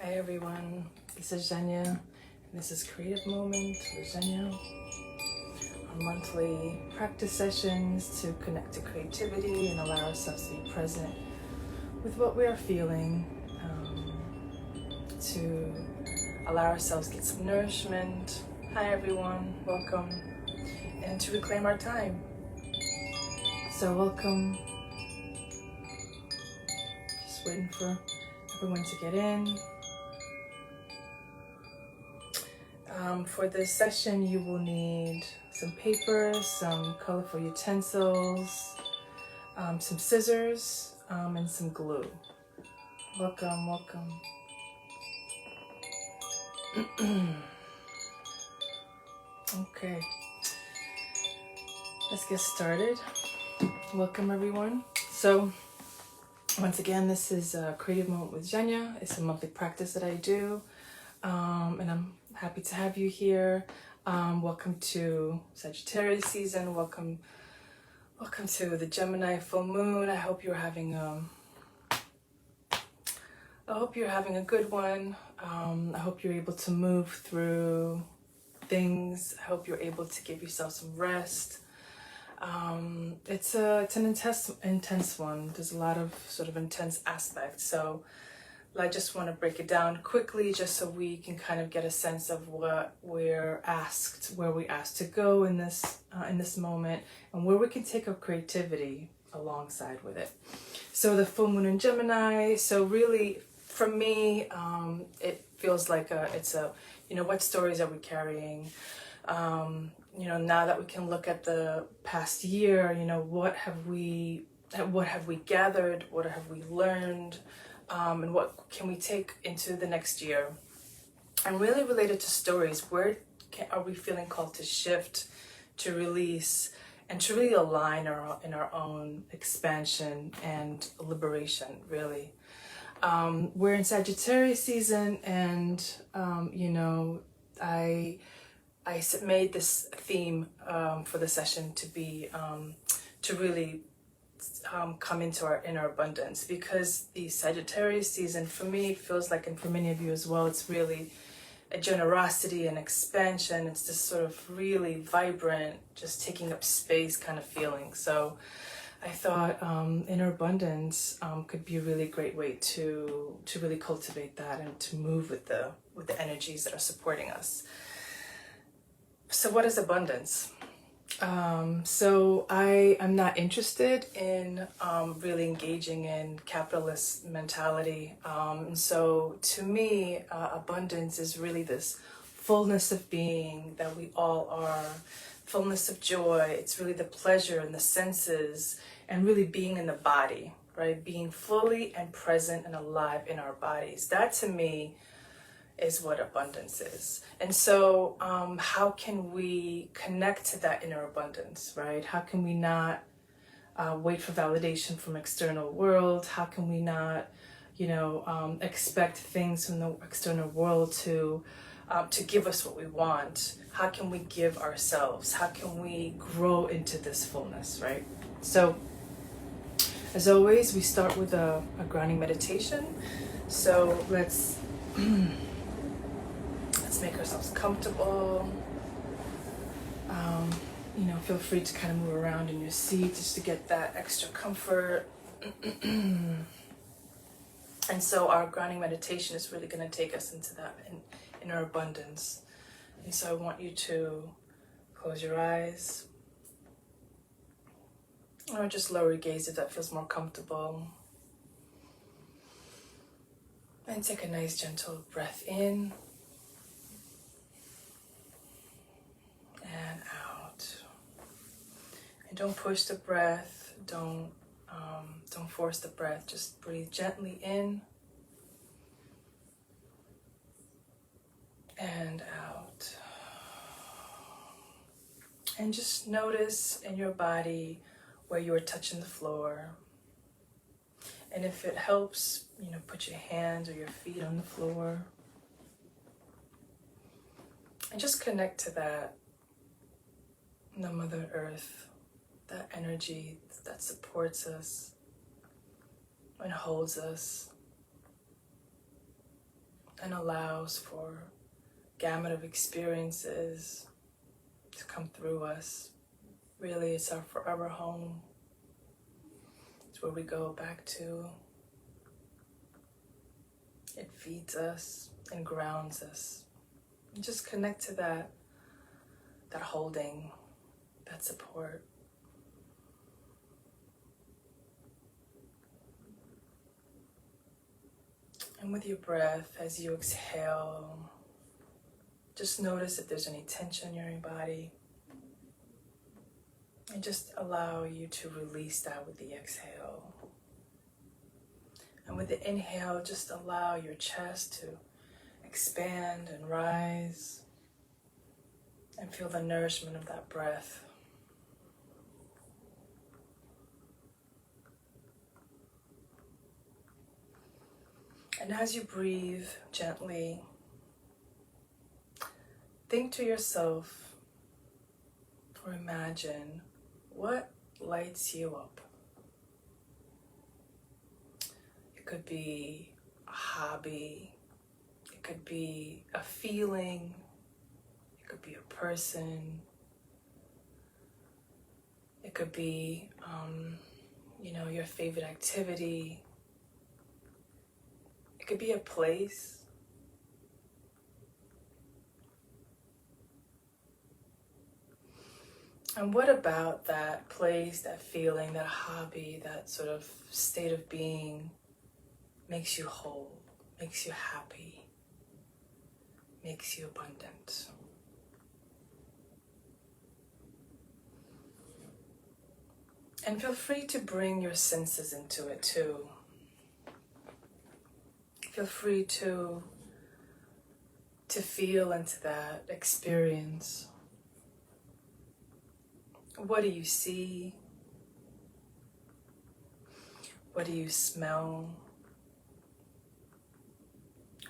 Hi everyone, this is Zhenya, and this is Creative Moment with Zhenya, our monthly practice sessions to connect to creativity and allow ourselves to be present with what we are feeling, to allow ourselves to get some nourishment. Hi everyone, welcome, and to reclaim our time. So welcome, just waiting for everyone to get in. For this session, you will need some paper, some colorful utensils, some scissors, and some glue. Welcome, welcome. Okay, let's get started. Welcome, everyone. So, once again, this is Creative Moment with Zhenya. It's a monthly practice that I do, and I'm happy to have you here. Welcome to Sagittarius season. Welcome to the Gemini full moon. I hope you're having a good one. I hope you're able to move through things. I hope you're able to give yourself some rest. It's an intense one. There's a lot of sort of intense aspects. So I just want to break it down quickly just so we can kind of get a sense of what we're asked, where we're asked to go in this moment, and where we can take our creativity alongside with it. So the full moon in Gemini, so really for me, it feels like what stories are we carrying? Now that we can look at the past year, what have we gathered? What have we learned? And what can we take into the next year? And really related to stories, where are we feeling called to shift, to release, and to really align in our own expansion and liberation, really. We're in Sagittarius season, and I made this theme for the session to be to really come into our inner abundance, because the Sagittarius season for me feels like, and for many of you as well, it's really a generosity and expansion. It's this sort of really vibrant, just taking up space kind of feeling. So I thought inner abundance could be a really great way to really cultivate that and to move with the energies that are supporting us. So what is abundance? So I am not interested in really engaging in capitalist mentality. And so to me, abundance is really this fullness of being that we all are, fullness of joy. It's really the pleasure and the senses and really being in the body, right? Being fully and present and alive in our bodies. That to me is what abundance is. And so how can we connect to that inner abundance, right? How can we not wait for validation from external world? How can we not, expect things from the external world to give us what we want? How can we give ourselves? How can we grow into this fullness, right? So as always, we start with a grounding meditation. So let's make ourselves comfortable. Feel free to kind of move around in your seat just to get that extra comfort. And so our grounding meditation is really going to take us into that inner abundance. And so I want you to close your eyes, or just lower your gaze if that feels more comfortable. And take a nice gentle breath in and out. And don't push the breath. Don't force the breath. Just breathe gently in and out. And just notice in your body where you are touching the floor. And if it helps, put your hands or your feet on the floor. And just connect to that, the Mother Earth, that energy that supports us and holds us. and allows for gamut of experiences to come through us. Really, it's our forever home. It's where we go back to. It feeds us and grounds us. And just connect to that holding, that support. And with your breath, as you exhale, just notice if there's any tension in your body. And just allow you to release that with the exhale. And with the inhale, just allow your chest to expand and rise. And feel the nourishment of that breath. And as you breathe gently, think to yourself or imagine what lights you up. It could be a hobby, it could be a feeling, it could be a person, it could be, your favorite activity. It could be a place. And what about that place, that feeling, that hobby, that sort of state of being makes you whole, makes you happy, makes you abundant? And feel free to bring your senses into it too. Feel free to feel into that experience. What do you see? What do you smell?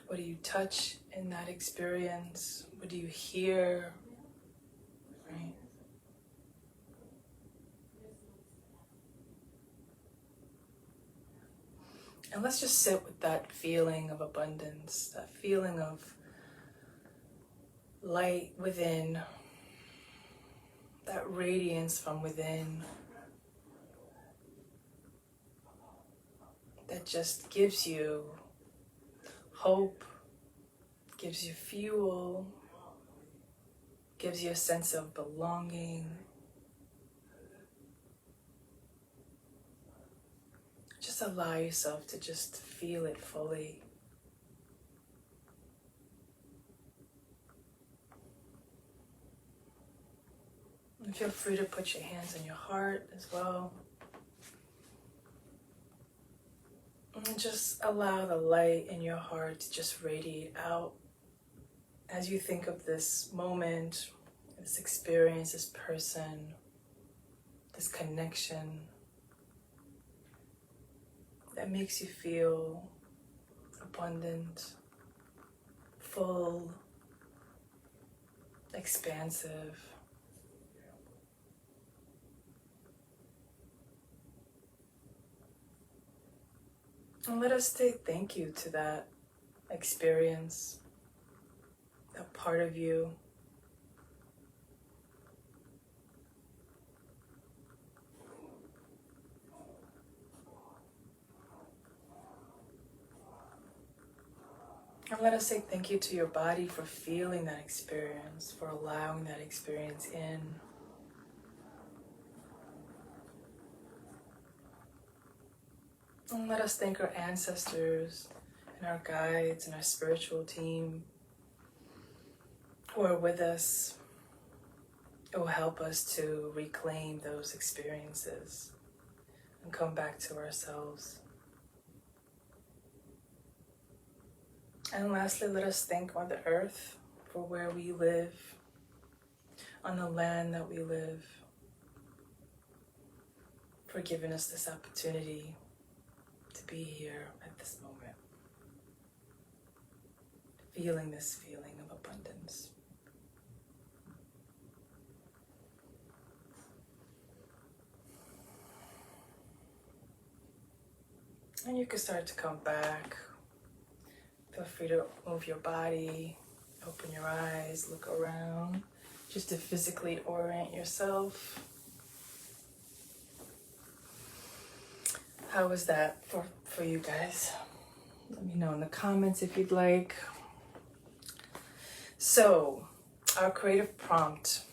What do you touch in that experience? What do you hear? Right? And let's just sit with that feeling of abundance, that feeling of light within, that radiance from within, that just gives you hope, gives you fuel, gives you a sense of belonging. Just allow yourself to just feel it fully. And feel free to put your hands on your heart as well. And just allow the light in your heart to just radiate out as you think of this moment, this experience, this person, this connection that makes you feel abundant, full, expansive. And let us say thank you to that experience, that part of you. And let us say thank you to your body for feeling that experience, for allowing that experience in. And let us thank our ancestors and our guides and our spiritual team who are with us, who will help us to reclaim those experiences and come back to ourselves. And lastly, let us thank Mother Earth for where we live, on the land that we live, for giving us this opportunity to be here at this moment, feeling this feeling of abundance. And you can start to come back. Feel free to move your body, open your eyes, look around, just to physically orient yourself. How was that for you guys? Let me know in the comments if you'd like. So, our creative prompt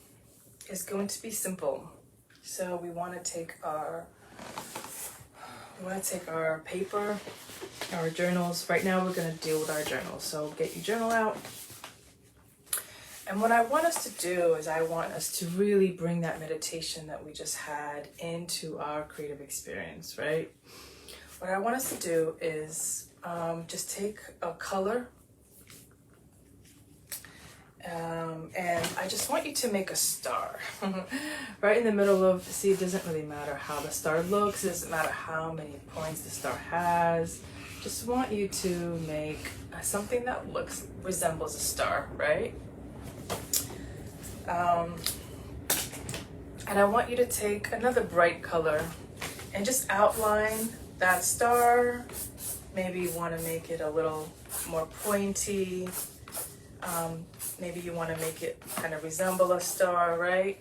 is going to be simple. So we want to take our paper, our journals. Right now we're going to deal with our journals. So get your journal out. And what I want us to do is I want us to really bring that meditation that we just had into our creative experience, right? What I want us to do is just take a color, and I just want you to make a star right in the middle of, see, it doesn't really matter how the star looks, it doesn't matter how many points the star has. Just want you to make something that resembles a star, right? And I want you to take another bright color and just outline that star. Maybe you want to make it a little more pointy. Maybe you want to make it kind of resemble a star, right?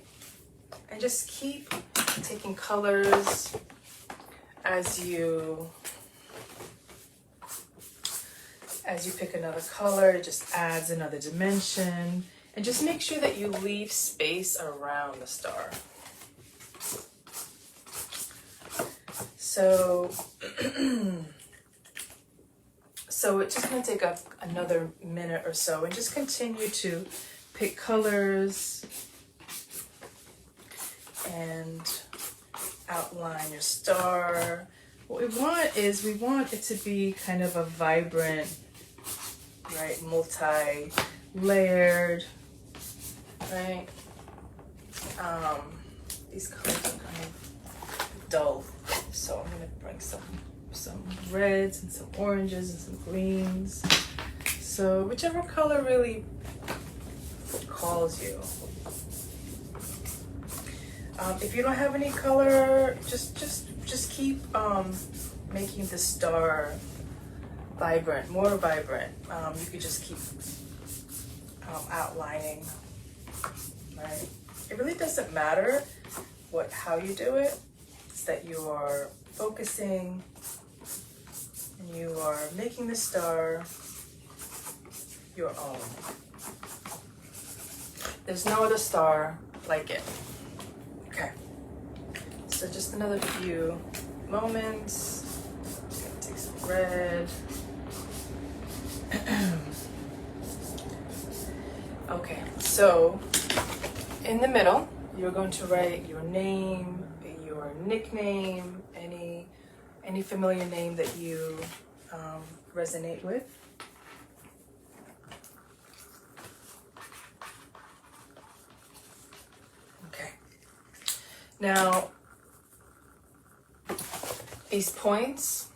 And just keep taking colors as you pick another color. It just adds another dimension. And just make sure that you leave space around the star. So, so it's just going to take another minute or so, and just continue to pick colors and outline your star. What we want is we want it to be kind of a vibrant, right, multi-layered, right? These colors are kind of dull, so I'm gonna bring some reds and some oranges and some greens. So whichever color really calls you. If you don't have any color, just keep making the star vibrant, more vibrant. You could just keep outlining, right? It really doesn't matter how you do it. It's that you are focusing and you are making the star your own. There's no other star like it. Okay. So just another few moments. Gonna take some red. Okay, so in the middle, you're going to write your name, your nickname, any familiar name that you resonate with. Okay. Now, these points,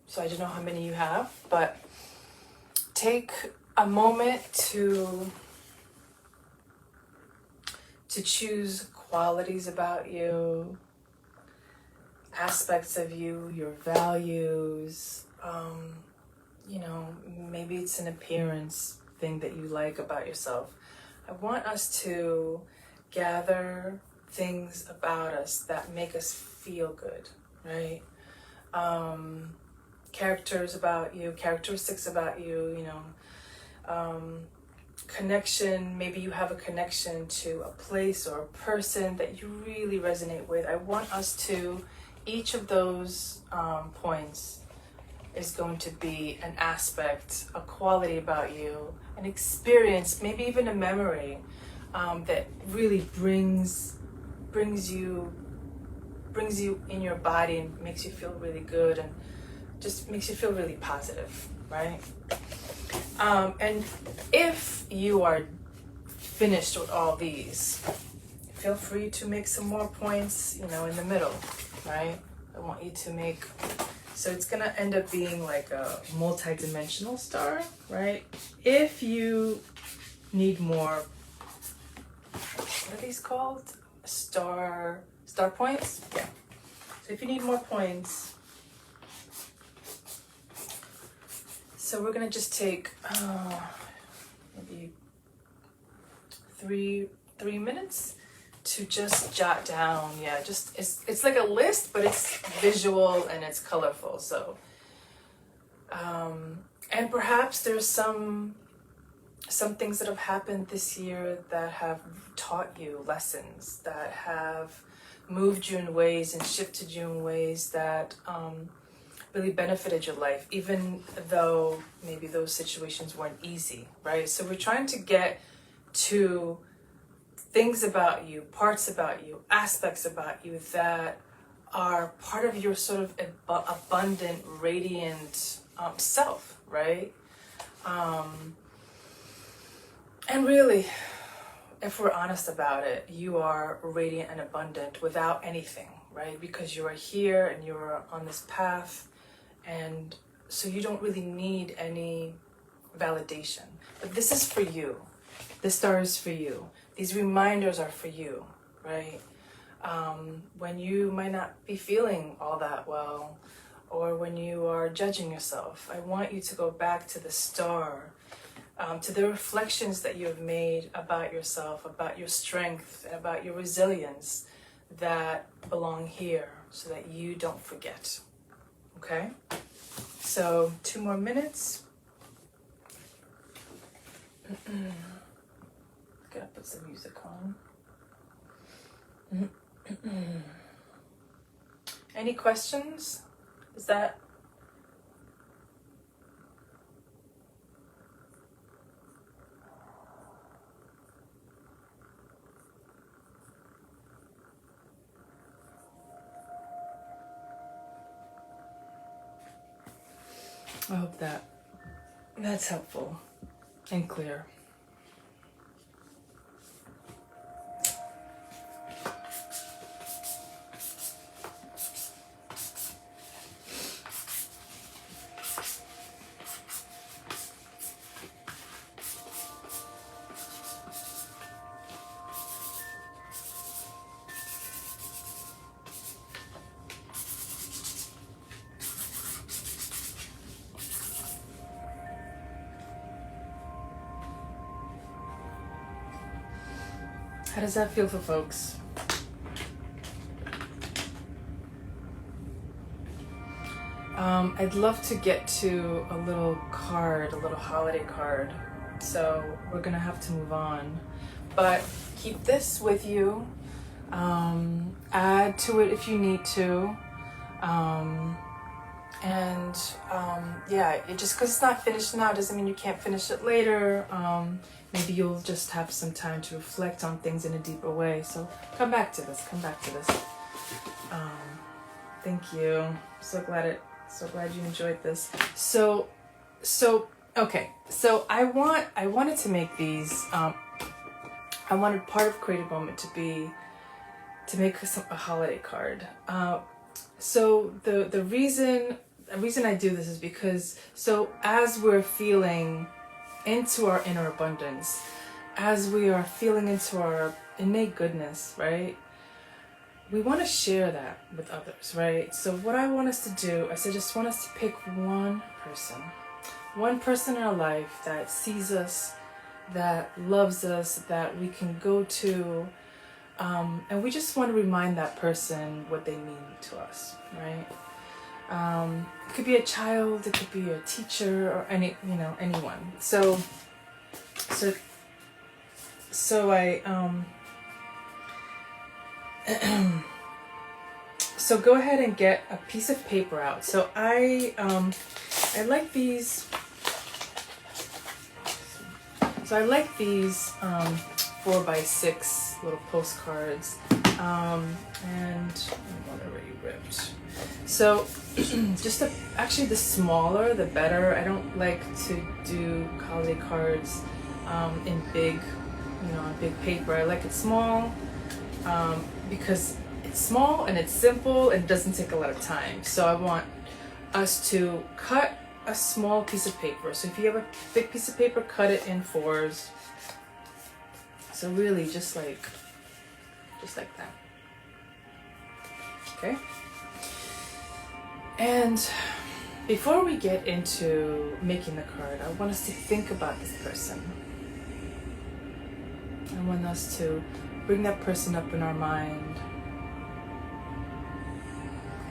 so I don't know how many you have, but take a moment to choose qualities about you, aspects of you, your values, you know, maybe it's an appearance thing that you like about yourself. I want us to gather things about us that make us feel good, right? Characteristics about you, you know, connection. Maybe you have a connection to a place or a person that you really resonate with. I want us to, each of those points is going to be an aspect, a quality about you, an experience, maybe even a memory that really brings you in your body and makes you feel really good and just makes you feel really positive, right? And if you are finished with all these, feel free to make some more points, you know, in the middle, right? I want you to make, so it's gonna end up being like a multi-dimensional star, right? If you need more, what are these called? Star points? Yeah. So if you need more points, So we're gonna just take maybe three minutes to just jot down. Yeah, just it's like a list, but it's visual and it's colorful. So and perhaps there's some things that have happened this year that have taught you lessons, that have moved you in ways and shifted you in ways that really benefited your life, even though maybe those situations weren't easy, right? So we're trying to get to things about you, parts about you, aspects about you that are part of your sort of abundant, radiant self, right? And really, if we're honest about it, you are radiant and abundant without anything, right? Because you are here and you are on this path, and so you don't really need any validation. But this is for you. This star is for you. These reminders are for you, right? When you might not be feeling all that well, or when you are judging yourself, I want you to go back to the star, to the reflections that you have made about yourself, about your strength, and about your resilience that belong here, so that you don't forget. Okay? So 2 more minutes. Gotta put some music on. Any questions? Is that... I hope that's helpful and clear. How does that feel for folks? I'd love to get to a little card, a little holiday card. So we're gonna have to move on. But keep this with you. Add to it if you need to. Yeah, it just because it's not finished now doesn't mean you can't finish it later. Maybe you'll just have some time to reflect on things in a deeper way. So come back to this. Thank you. So glad you enjoyed this. So okay. So I wanted to make these. I wanted part of Creative Moment to make a holiday card. So the reason I do this is because as we're feeling into our inner abundance, as we are feeling into our innate goodness, right? We want to share that with others, right? So what I want us to do, I just want us to pick one person in our life that sees us, that loves us, that we can go to, and we just want to remind that person what they mean to us, right? It could be a child, it could be a teacher, or anyone. So so go ahead and get a piece of paper out. So I like these. So I like these 4x6 little postcards, and one already ripped. So actually the smaller the better. I don't like to do holiday cards in big, on big paper. I like it small because it's small and it's simple and it doesn't take a lot of time. So I want us to cut a small piece of paper. So if you have a big piece of paper, cut it in 4s. So really just like that. Okay? And Before we get into making the card, I want us to think about this person. I want us to bring that person up in our mind.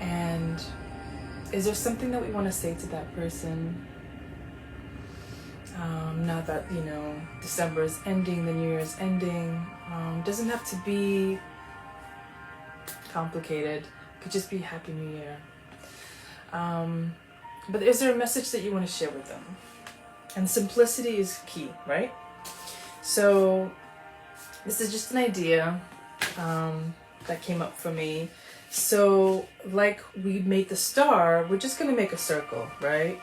And is there something that we want to say to that person? Now that, you know, December is ending, the New Year is ending. Doesn't have to be complicated. Could just be Happy New Year. But is there a message that you want to share with them? And simplicity is key, right? So this is just an idea that came up for me. So like we made the star, we're just going to make a circle, right?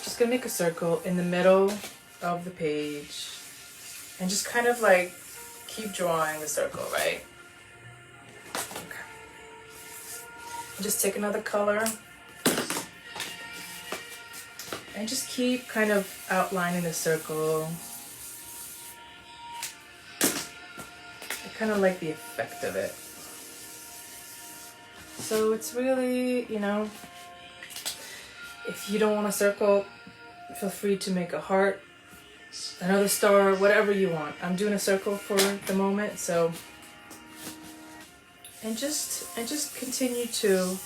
Just going to make a circle in the middle of the page and just kind of like keep drawing the circle, right? Okay. Just take another color and just keep kind of outlining the circle. I kind of like the effect of it. So it's really, you know, if you don't want a circle, feel free to make a heart, another star, whatever you want. I'm doing a circle for the moment, so and just continue to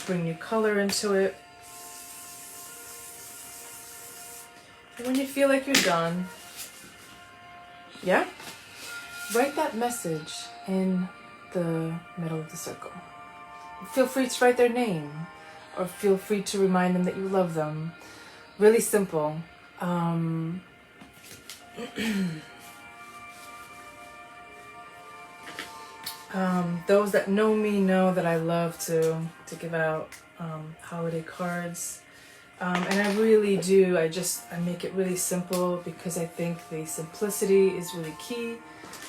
bring new color into it. And when you feel like you're done, yeah, write that message in the middle of the circle. Feel free to write their name, or feel free to remind them that you love them. Really simple. Those that know me know that I love to give out holiday cards. And I really do. I make it really simple because I think the simplicity is really key.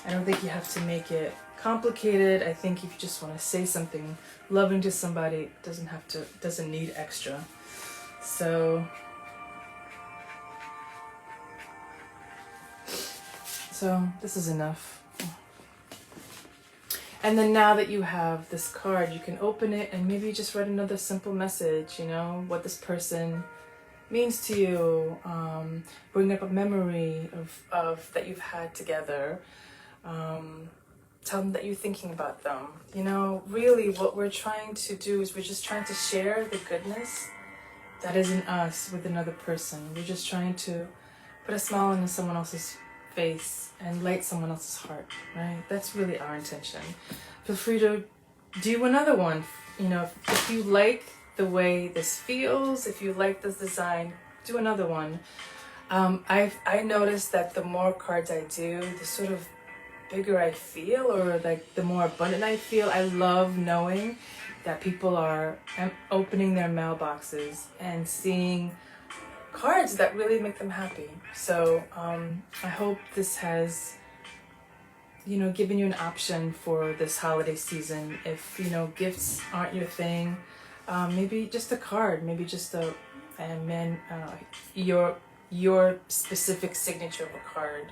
I don't think you have to make it complicated. I think if you just want to say something loving to somebody, it doesn't need extra. So this is enough. And then now that you have this card, you can open it and maybe just write another simple message, you know, what this person means to you. Bring up a memory of that you've had together. Tell them that you're thinking about them. You know, really what we're trying to do is we're just trying to share the goodness that is in us with another person. We're just trying to put a smile on someone else's face and light someone else's heart, right? That's really our intention. Feel free to do another one. You know, if you like the way this feels, if you like this design, do another one. I noticed that the more cards I do, the sort of bigger I feel, or like the more abundant I feel. I love knowing that people are opening their mailboxes and seeing cards that really make them happy. So I hope this has, you know, given you an option for this holiday season. If, you know, gifts aren't your thing, maybe just a card, maybe just your specific signature of a card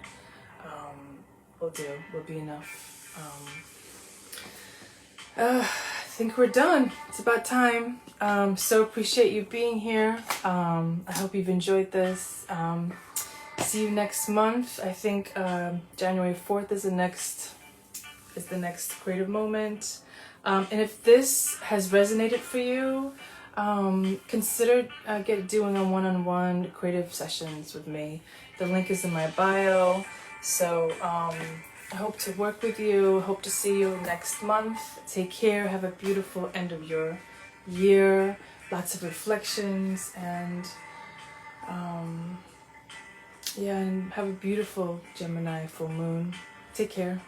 will be enough. I think we're done. It's about time. So appreciate you being here. I hope you've enjoyed this. See you next month. I think January 4th is the next creative moment. And if this has resonated for you, consider doing a one-on-one creative sessions with me. The link is in my bio. So I hope to work with you. Hope to see you next month. Take care. Have a beautiful end of your year. Lots of reflections, and and have a beautiful Gemini full moon. Take care.